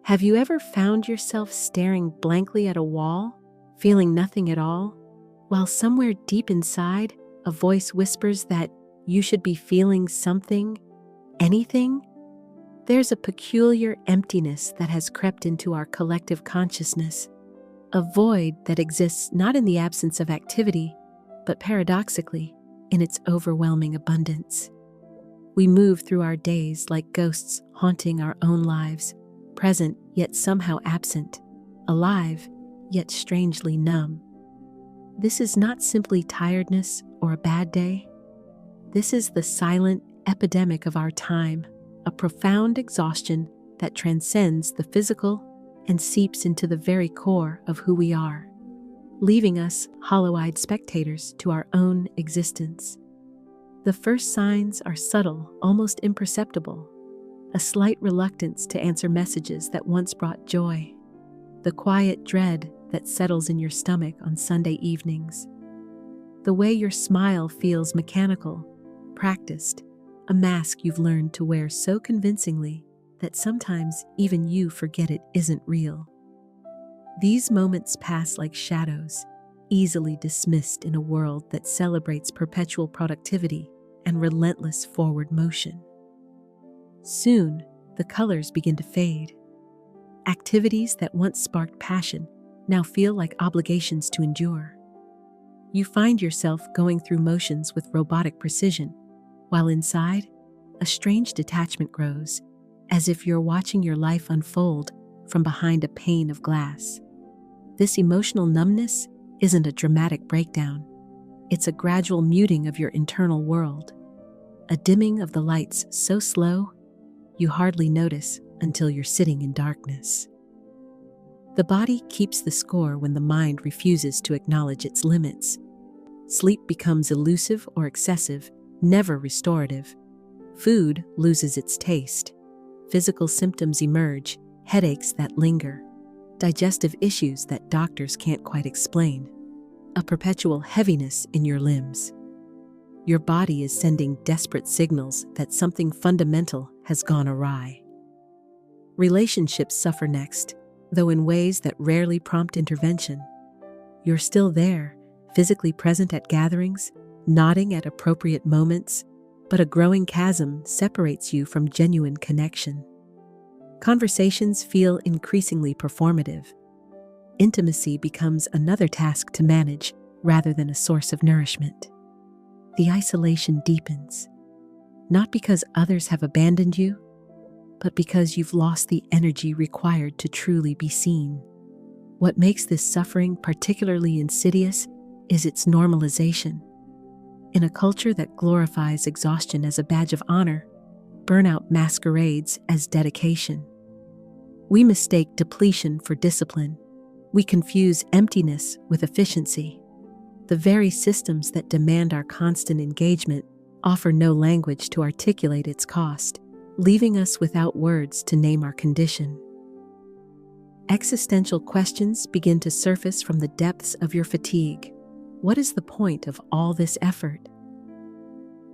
Have you ever found yourself staring blankly at a wall, feeling nothing at all, while somewhere deep inside, a voice whispers that you should be feeling something, anything? There's a peculiar emptiness that has crept into our collective consciousness, a void that exists not in the absence of activity, but paradoxically, in its overwhelming abundance. We move through our days like ghosts haunting our own lives, present yet somehow absent, alive yet strangely numb. This is not simply tiredness or a bad day. This is the silent epidemic of our time, a profound exhaustion that transcends the physical and seeps into the very core of who we are, leaving us hollow-eyed spectators to our own existence. The first signs are subtle, almost imperceptible. A slight reluctance to answer messages that once brought joy. The quiet dread that settles in your stomach on Sunday evenings. The way your smile feels mechanical, practiced, a mask you've learned to wear so convincingly that sometimes even you forget it isn't real. These moments pass like shadows, easily dismissed in a world that celebrates perpetual productivity and relentless forward motion. Soon, the colors begin to fade. Activities that once sparked passion now feel like obligations to endure. You find yourself going through motions with robotic precision, while inside, a strange detachment grows, as if you're watching your life unfold from behind a pane of glass. This emotional numbness isn't a dramatic breakdown. It's a gradual muting of your internal world, a dimming of the lights so slow you hardly notice until you're sitting in darkness. The body keeps the score when the mind refuses to acknowledge its limits. Sleep becomes elusive or excessive, never restorative. Food loses its taste. Physical symptoms emerge, headaches that linger, digestive issues that doctors can't quite explain, a perpetual heaviness in your limbs. Your body is sending desperate signals that something fundamental has gone awry. Relationships suffer next, though in ways that rarely prompt intervention. You're still there, physically present at gatherings, nodding at appropriate moments, but a growing chasm separates you from genuine connection. Conversations feel increasingly performative. Intimacy becomes another task to manage rather than a source of nourishment. The isolation deepens, not because others have abandoned you, but because you've lost the energy required to truly be seen. What makes this suffering particularly insidious is its normalization. In a culture that glorifies exhaustion as a badge of honor, burnout masquerades as dedication. We mistake depletion for discipline. We confuse emptiness with efficiency. The very systems that demand our constant engagement offer no language to articulate its cost, leaving us without words to name our condition. Existential questions begin to surface from the depths of your fatigue. What is the point of all this effort?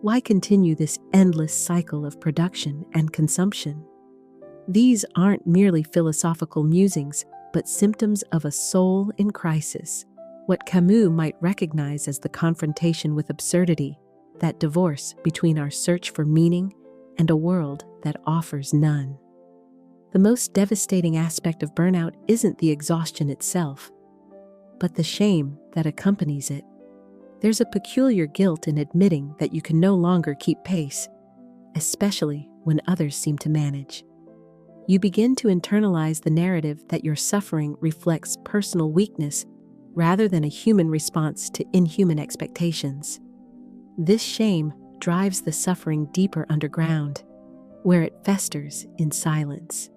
Why continue this endless cycle of production and consumption? These aren't merely philosophical musings, but symptoms of a soul in crisis, what Camus might recognize as the confrontation with absurdity, that divorce between our search for meaning and a world that offers none. The most devastating aspect of burnout isn't the exhaustion itself, but the shame that accompanies it. There's a peculiar guilt in admitting that you can no longer keep pace, especially when others seem to manage. You begin to internalize the narrative that your suffering reflects personal weakness rather than a human response to inhuman expectations. This shame drives the suffering deeper underground, where it festers in silence.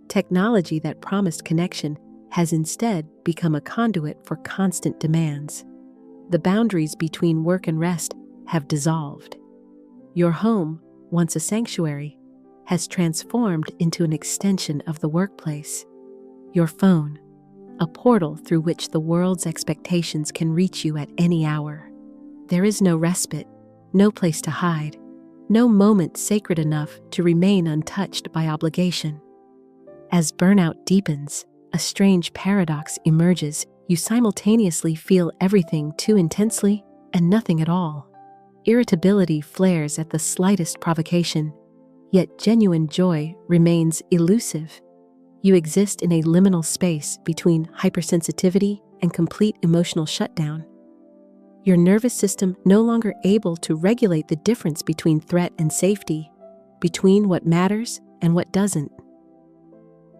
Technology that promised connection has instead become a conduit for constant demands. The boundaries between work and rest have dissolved. Your home, once a sanctuary, has transformed into an extension of the workplace. Your phone, a portal through which the world's expectations can reach you at any hour. There is no respite, no place to hide, no moment sacred enough to remain untouched by obligation. As burnout deepens, a strange paradox emerges. You simultaneously feel everything too intensely and nothing at all. Irritability flares at the slightest provocation, yet genuine joy remains elusive. You exist in a liminal space between hypersensitivity and complete emotional shutdown. Your nervous system no longer able to regulate the difference between threat and safety, between what matters and what doesn't.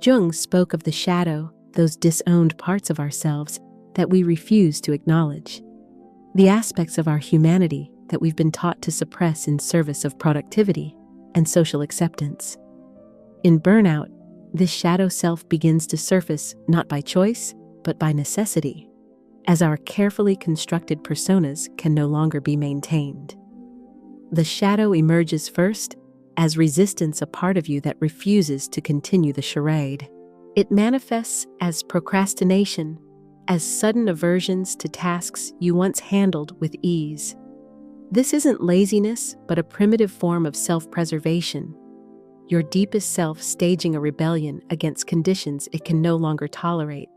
Jung spoke of the shadow, those disowned parts of ourselves that we refuse to acknowledge. The aspects of our humanity that we've been taught to suppress in service of productivity and social acceptance. In burnout, this shadow self begins to surface not by choice, but by necessity, as our carefully constructed personas can no longer be maintained. The shadow emerges first as resistance, a part of you that refuses to continue the charade. It manifests as procrastination, as sudden aversions to tasks you once handled with ease. This isn't laziness, but a primitive form of self-preservation, your deepest self staging a rebellion against conditions it can no longer tolerate.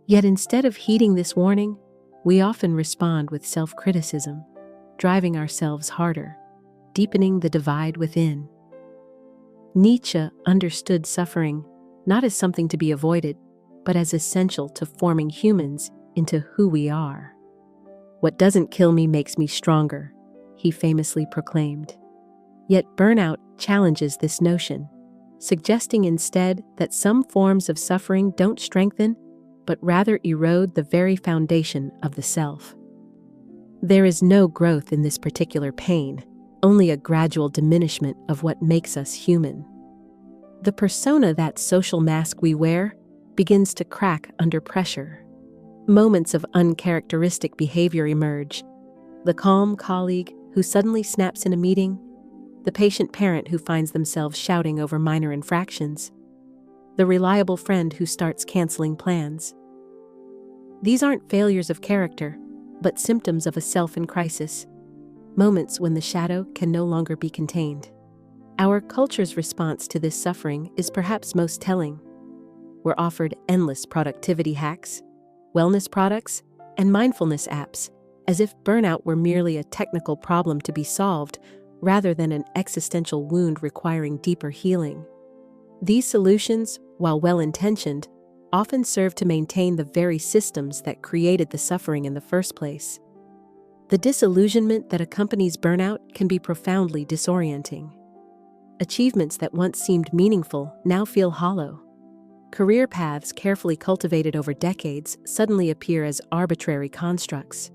Yet instead of heeding this warning, we often respond with self-criticism, driving ourselves harder, deepening the divide within. Nietzsche understood suffering not as something to be avoided, but as essential to forming humans into who we are. "What doesn't kill me makes me stronger," he famously proclaimed. Yet burnout challenges this notion, suggesting instead that some forms of suffering don't strengthen, but rather erode the very foundation of the self. There is no growth in this particular pain, only a gradual diminishment of what makes us human. The persona, that social mask we wear, begins to crack under pressure. Moments of uncharacteristic behavior emerge. The calm colleague who suddenly snaps in a meeting, the patient parent who finds themselves shouting over minor infractions, the reliable friend who starts canceling plans. These aren't failures of character, but symptoms of a self in crisis, moments when the shadow can no longer be contained. Our culture's response to this suffering is perhaps most telling. We're offered endless productivity hacks, wellness products, and mindfulness apps, as if burnout were merely a technical problem to be solved, rather than an existential wound requiring deeper healing. These solutions, while well-intentioned, often serve to maintain the very systems that created the suffering in the first place. The disillusionment that accompanies burnout can be profoundly disorienting. Achievements that once seemed meaningful now feel hollow. Career paths carefully cultivated over decades suddenly appear as arbitrary constructs.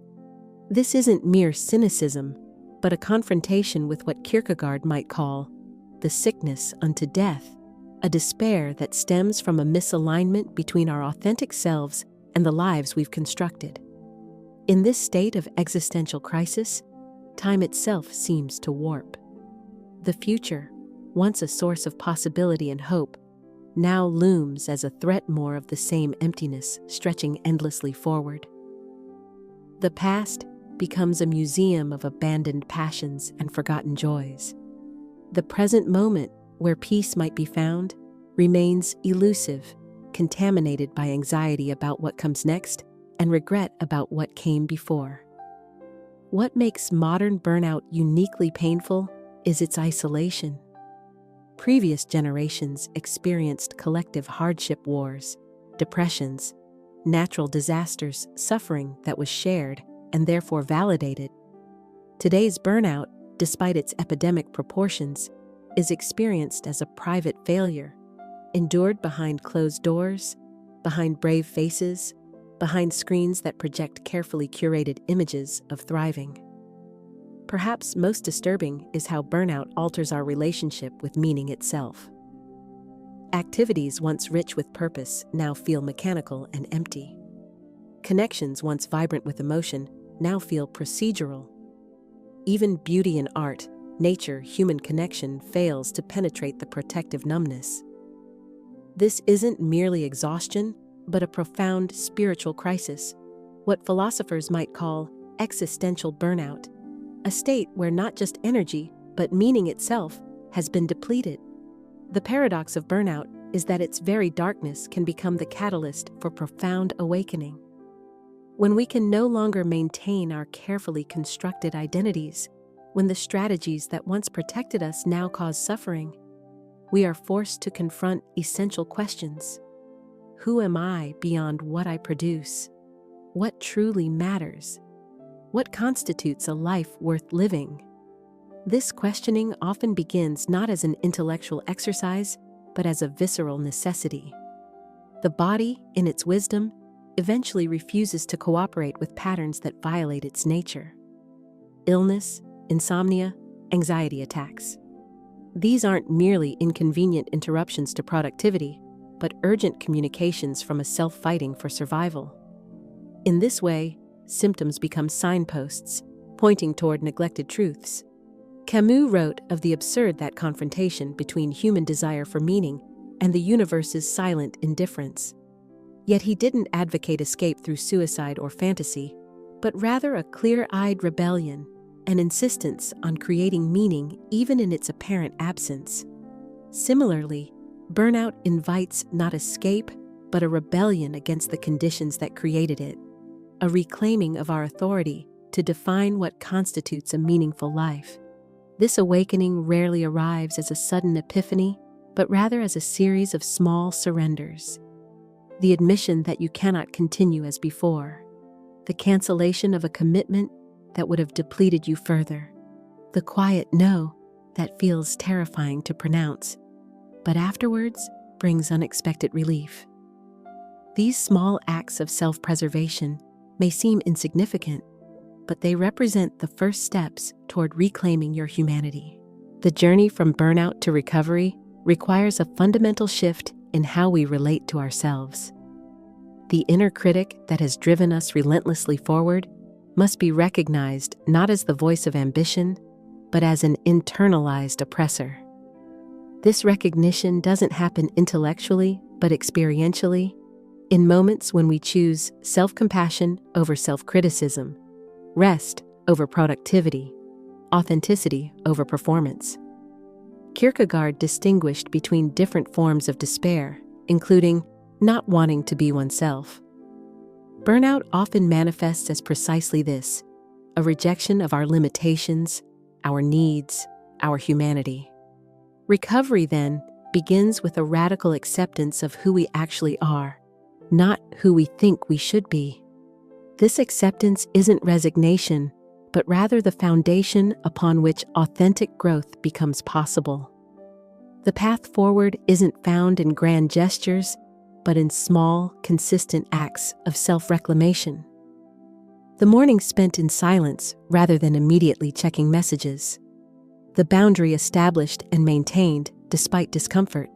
This isn't mere cynicism, but a confrontation with what Kierkegaard might call the sickness unto death, a despair that stems from a misalignment between our authentic selves and the lives we've constructed. In this state of existential crisis, time itself seems to warp. The future, once a source of possibility and hope, now looms as a threat, more of the same emptiness stretching endlessly forward. The past becomes a museum of abandoned passions and forgotten joys. The present moment, where peace might be found, remains elusive, contaminated by anxiety about what comes next and regret about what came before. What makes modern burnout uniquely painful is its isolation. Previous generations experienced collective hardship wars, depressions, natural disasters, suffering that was shared and therefore validated. Today's burnout, despite its epidemic proportions, is experienced as a private failure, endured behind closed doors, behind brave faces, behind screens that project carefully curated images of thriving. Perhaps most disturbing is how burnout alters our relationship with meaning itself. Activities once rich with purpose now feel mechanical and empty. Connections once vibrant with emotion now feel procedural. Even beauty in art, nature, human connection fails to penetrate the protective numbness. This isn't merely exhaustion, but a profound spiritual crisis, what philosophers might call existential burnout, a state where not just energy, but meaning itself has been depleted. The paradox of burnout is that its very darkness can become the catalyst for profound awakening. When we can no longer maintain our carefully constructed identities, when the strategies that once protected us now cause suffering, we are forced to confront essential questions. Who am I beyond what I produce? What truly matters? What constitutes a life worth living? This questioning often begins not as an intellectual exercise, but as a visceral necessity. The body, in its wisdom, eventually refuses to cooperate with patterns that violate its nature. Illness, insomnia, anxiety attacks. These aren't merely inconvenient interruptions to productivity, but urgent communications from a self fighting for survival. In this way, symptoms become signposts, pointing toward neglected truths. Camus wrote of the absurd that confrontation between human desire for meaning and the universe's silent indifference. Yet he didn't advocate escape through suicide or fantasy, but rather a clear-eyed rebellion, an insistence on creating meaning even in its apparent absence. Similarly, burnout invites not escape, but a rebellion against the conditions that created it, a reclaiming of our authority to define what constitutes a meaningful life. This awakening rarely arrives as a sudden epiphany, but rather as a series of small surrenders. The admission that you cannot continue as before, the cancellation of a commitment that would have depleted you further, the quiet no that feels terrifying to pronounce, but afterwards brings unexpected relief. These small acts of self-preservation may seem insignificant, but they represent the first steps toward reclaiming your humanity. The journey from burnout to recovery requires a fundamental shift in how we relate to ourselves. The inner critic that has driven us relentlessly forward must be recognized not as the voice of ambition, but as an internalized oppressor. This recognition doesn't happen intellectually, but experientially, in moments when we choose self-compassion over self-criticism, rest over productivity, authenticity over performance. Kierkegaard distinguished between different forms of despair, including not wanting to be oneself. Burnout often manifests as precisely this, a rejection of our limitations, our needs, our humanity. Recovery, then, begins with a radical acceptance of who we actually are, not who we think we should be. This acceptance isn't resignation, but rather the foundation upon which authentic growth becomes possible. The path forward isn't found in grand gestures, but in small, consistent acts of self-reclamation. The morning spent in silence rather than immediately checking messages. The boundary established and maintained despite discomfort.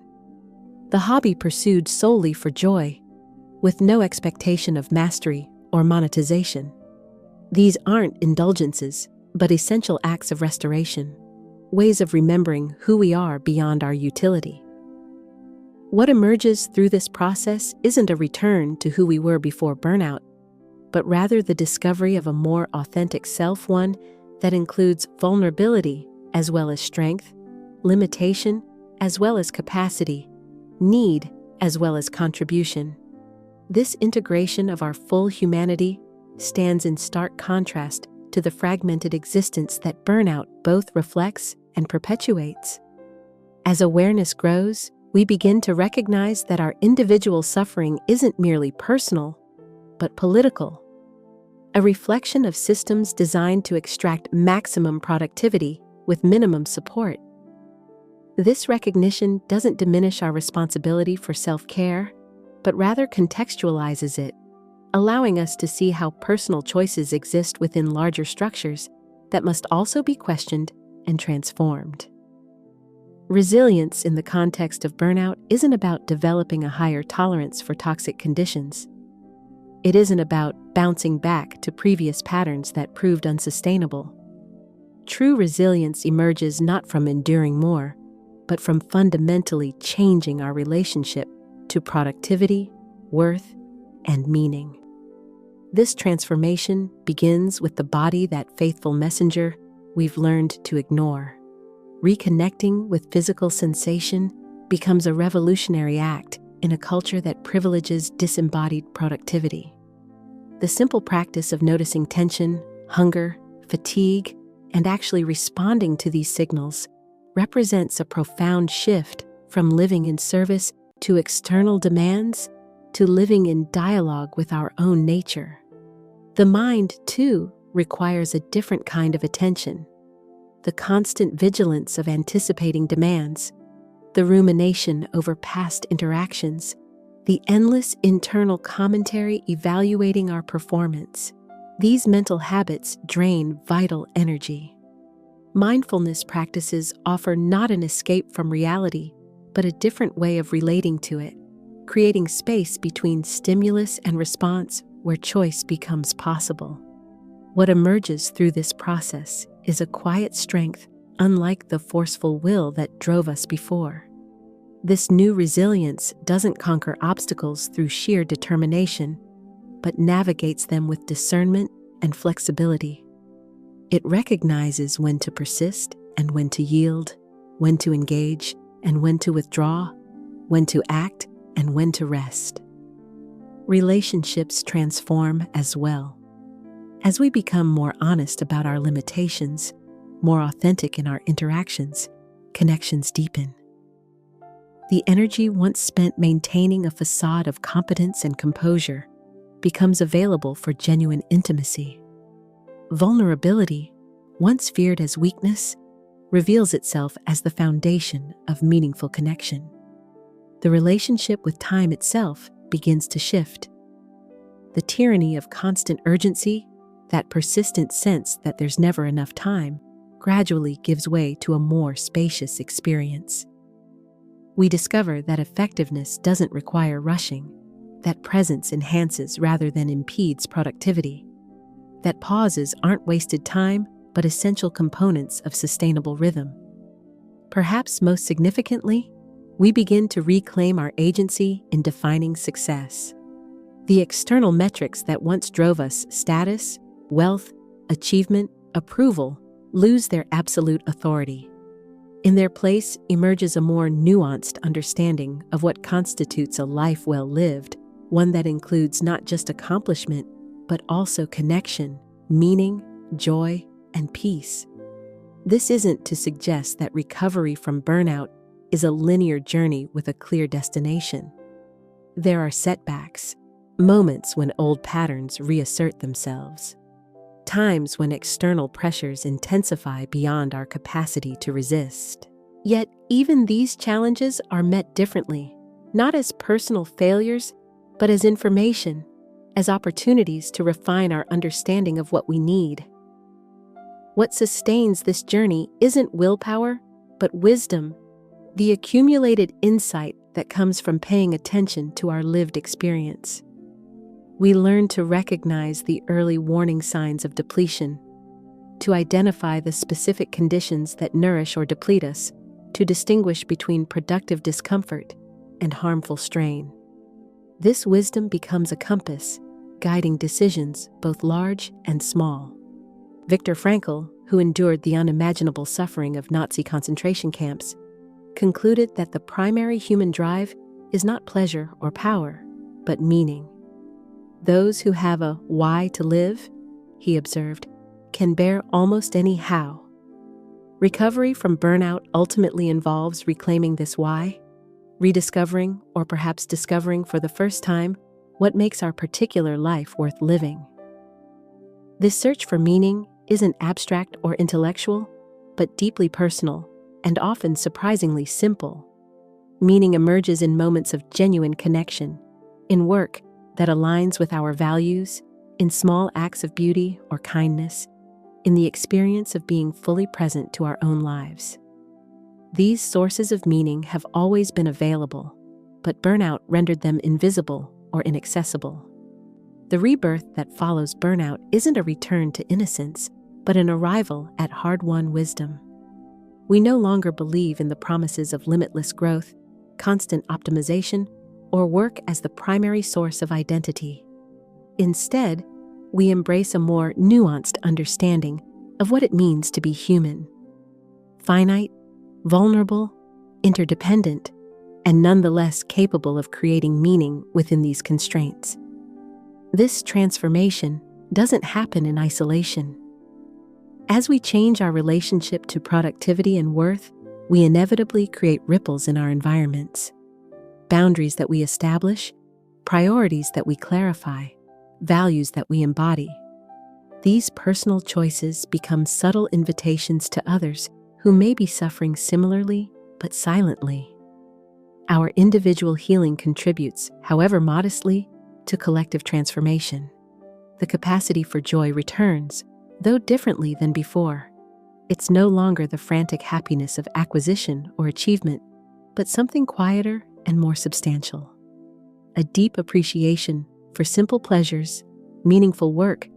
The hobby pursued solely for joy, with no expectation of mastery or monetization. These aren't indulgences, but essential acts of restoration, ways of remembering who we are beyond our utility. What emerges through this process isn't a return to who we were before burnout, but rather the discovery of a more authentic self, one that includes vulnerability as well as strength, limitation as well as capacity, need as well as contribution. This integration of our full humanity stands in stark contrast to the fragmented existence that burnout both reflects and perpetuates. As awareness grows, we begin to recognize that our individual suffering isn't merely personal, but political, a reflection of systems designed to extract maximum productivity with minimum support. This recognition doesn't diminish our responsibility for self-care, but rather contextualizes it, allowing us to see how personal choices exist within larger structures that must also be questioned and transformed. Resilience in the context of burnout isn't about developing a higher tolerance for toxic conditions. It isn't about bouncing back to previous patterns that proved unsustainable. True resilience emerges not from enduring more, but from fundamentally changing our relationship to productivity, worth, and meaning. This transformation begins with the body, that faithful messenger we've learned to ignore. Reconnecting with physical sensation, becomes a revolutionary act in a culture that privileges disembodied productivity. The simple practice of noticing tension, hunger, fatigue, and actually responding to these signals represents a profound shift from living in service to external demands to living in dialogue with our own nature. The mind, too, requires a different kind of attention. The constant vigilance of anticipating demands, the rumination over past interactions, the endless internal commentary evaluating our performance. These mental habits drain vital energy. Mindfulness practices offer not an escape from reality, but a different way of relating to it, creating space between stimulus and response where choice becomes possible. What emerges through this process is a quiet strength unlike the forceful will that drove us before. This new resilience doesn't conquer obstacles through sheer determination, but navigates them with discernment and flexibility. It recognizes when to persist and when to yield, when to engage and when to withdraw, when to act and when to rest. Relationships transform as well. As we become more honest about our limitations, more authentic in our interactions, connections deepen. The energy once spent maintaining a facade of competence and composure becomes available for genuine intimacy. Vulnerability, once feared as weakness, reveals itself as the foundation of meaningful connection. The relationship with time itself begins to shift. The tyranny of constant urgency, that persistent sense that there's never enough time, gradually gives way to a more spacious experience. We discover that effectiveness doesn't require rushing, that presence enhances rather than impedes productivity, that pauses aren't wasted time but essential components of sustainable rhythm. Perhaps most significantly, we begin to reclaim our agency in defining success. The external metrics that once drove us, status, wealth, achievement, approval, lose their absolute authority. In their place emerges a more nuanced understanding of what constitutes a life well lived, one that includes not just accomplishment, but also connection, meaning, joy, and peace. This isn't to suggest that recovery from burnout is a linear journey with a clear destination. There are setbacks, moments when old patterns reassert themselves, times when external pressures intensify beyond our capacity to resist. Yet, even these challenges are met differently, not as personal failures, but as information, as opportunities to refine our understanding of what we need. What sustains this journey isn't willpower, but wisdom, the accumulated insight that comes from paying attention to our lived experience. We learn to recognize the early warning signs of depletion, to identify the specific conditions that nourish or deplete us, to distinguish between productive discomfort and harmful strain. This wisdom becomes a compass, guiding decisions both large and small. Viktor Frankl, who endured the unimaginable suffering of Nazi concentration camps, concluded that the primary human drive is not pleasure or power, but meaning. Those who have a why to live, he observed, can bear almost any how. Recovery from burnout ultimately involves reclaiming this why, rediscovering or perhaps discovering for the first time what makes our particular life worth living. This search for meaning isn't abstract or intellectual, but deeply personal and often surprisingly simple. Meaning emerges in moments of genuine connection, in work that aligns with our values, in small acts of beauty or kindness, in the experience of being fully present to our own lives. These sources of meaning have always been available, but burnout rendered them invisible or inaccessible. The rebirth that follows burnout isn't a return to innocence, but an arrival at hard-won wisdom. We no longer believe in the promises of limitless growth, constant optimization, or work as the primary source of identity. Instead, we embrace a more nuanced understanding of what it means to be human. Finite, vulnerable, interdependent, and nonetheless capable of creating meaning within these constraints. This transformation doesn't happen in isolation. As we change our relationship to productivity and worth, we inevitably create ripples in our environments. Boundaries that we establish, priorities that we clarify, values that we embody. These personal choices become subtle invitations to others who may be suffering similarly but silently. Our individual healing contributes, however modestly, to collective transformation. The capacity for joy returns, though differently than before. It's no longer the frantic happiness of acquisition or achievement, but something quieter and more substantial. A deep appreciation for simple pleasures, meaningful work,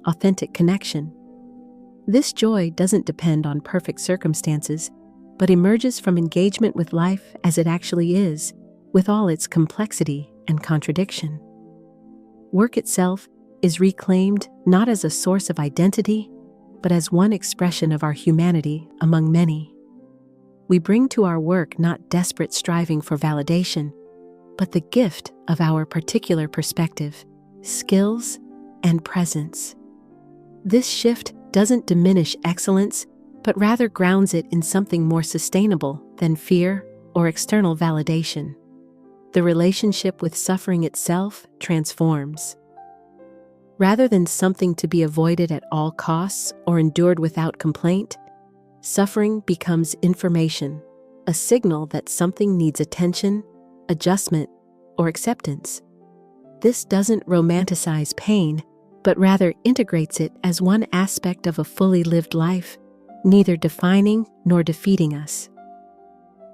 authentic connection. This joy doesn't depend on perfect circumstances, but emerges from engagement with life as it actually is, with all its complexity and contradiction. Work itself is reclaimed not as a source of identity, but as one expression of our humanity among many. We bring to our work not desperate striving for validation, but the gift of our particular perspective, skills, and presence. This shift doesn't diminish excellence, but rather grounds it in something more sustainable than fear or external validation. The relationship with suffering itself transforms. Rather than something to be avoided at all costs or endured without complaint, suffering becomes information, a signal that something needs attention, adjustment, or acceptance. This doesn't romanticize pain, but rather integrates it as one aspect of a fully lived life, neither defining nor defeating us.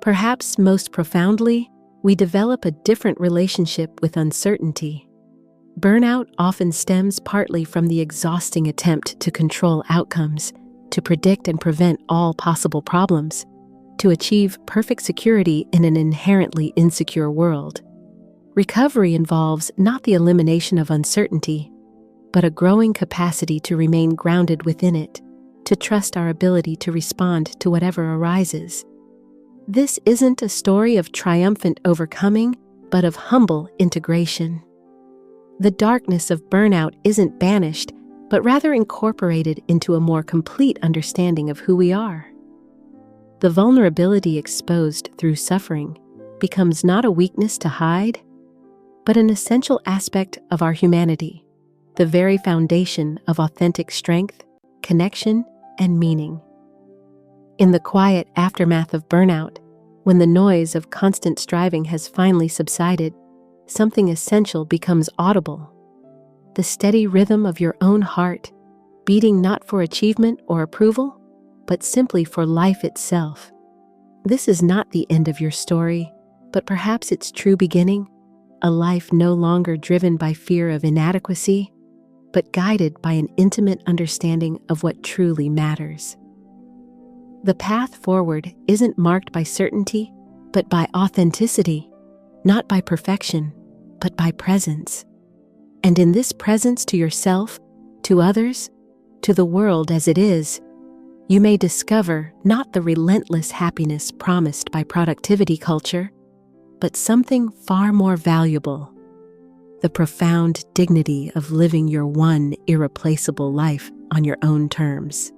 Perhaps most profoundly, we develop a different relationship with uncertainty. Burnout often stems partly from the exhausting attempt to control outcomes, to predict and prevent all possible problems, to achieve perfect security in an inherently insecure world. Recovery involves not the elimination of uncertainty, but a growing capacity to remain grounded within it, to trust our ability to respond to whatever arises. This isn't a story of triumphant overcoming, but of humble integration. The darkness of burnout isn't banished, but rather incorporated into a more complete understanding of who we are. The vulnerability exposed through suffering becomes not a weakness to hide, but an essential aspect of our humanity, the very foundation of authentic strength, connection, and meaning. In the quiet aftermath of burnout, when the noise of constant striving has finally subsided, something essential becomes audible. The steady rhythm of your own heart, beating not for achievement or approval, but simply for life itself. This is not the end of your story, but perhaps its true beginning, a life no longer driven by fear of inadequacy, but guided by an intimate understanding of what truly matters. The path forward isn't marked by certainty, but by authenticity, not by perfection, but by presence. And in this presence to yourself, to others, to the world as it is, you may discover not the relentless happiness promised by productivity culture, but something far more valuable, the profound dignity of living your one irreplaceable life on your own terms,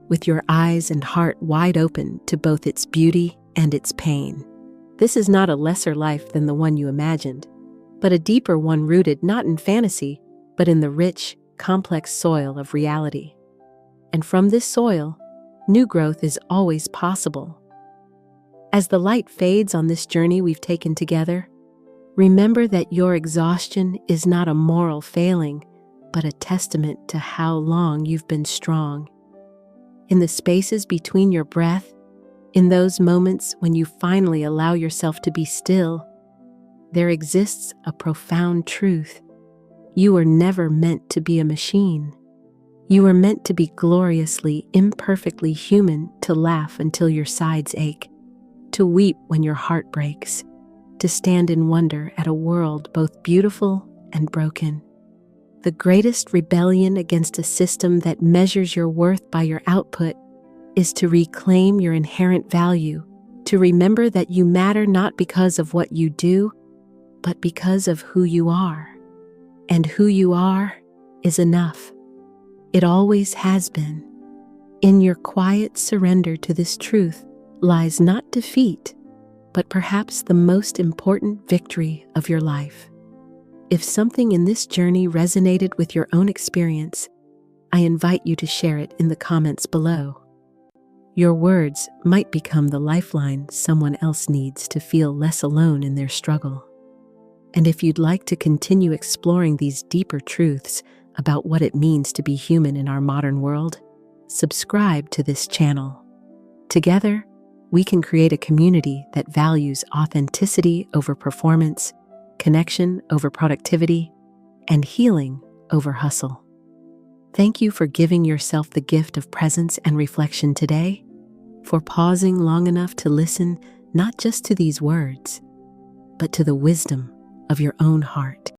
with your eyes and heart wide open to both its beauty and its pain. This is not a lesser life than the one you imagined, but a deeper one rooted not in fantasy, but in the rich, complex soil of reality. And from this soil, new growth is always possible. As the light fades on this journey we've taken together, remember that your exhaustion is not a moral failing, but a testament to how long you've been strong. In the spaces between your breath, in those moments when you finally allow yourself to be still, there exists a profound truth. You were never meant to be a machine. You were meant to be gloriously, imperfectly human, to laugh until your sides ache, to weep when your heart breaks, to stand in wonder at a world both beautiful and broken. The greatest rebellion against a system that measures your worth by your output is to reclaim your inherent value, to remember that you matter not because of what you do, but because of who you are. And who you are is enough. It always has been. In your quiet surrender to this truth lies not defeat, but perhaps the most important victory of your life. If something in this journey resonated with your own experience, I invite you to share it in the comments below. Your words might become the lifeline someone else needs to feel less alone in their struggle. And if you'd like to continue exploring these deeper truths about what it means to be human in our modern world, subscribe to this channel. Together, we can create a community that values authenticity over performance, connection over productivity, and healing over hustle. Thank you for giving yourself the gift of presence and reflection today, for pausing long enough to listen not just to these words, but to the wisdom of your own heart.